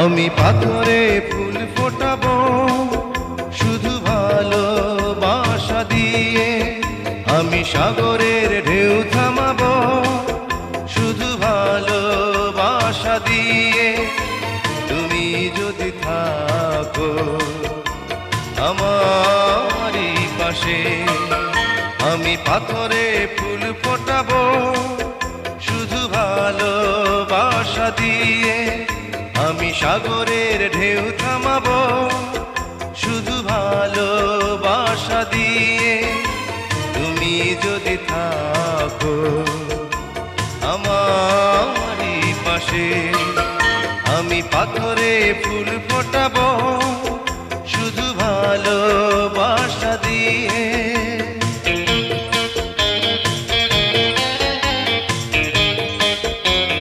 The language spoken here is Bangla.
আমি পাথরে ফুল ফোটাবো শুধু ভালোবাসা দিয়ে, আমি সাগরের ঢেউ থামাবো শুধু ভালোবাসা দিয়ে। তুমি যদি থাকো আমারই পাশে, আমি পাথরে ফুল ফোটাবো শুধু ভালোবাসা দিয়ে, আমি সাগরের ঢেউ থামাবো শুধু ভালোবাসা দিয়ে। তুমি যদি থাকো আমারই পাশে, আমি পাথরে ফুল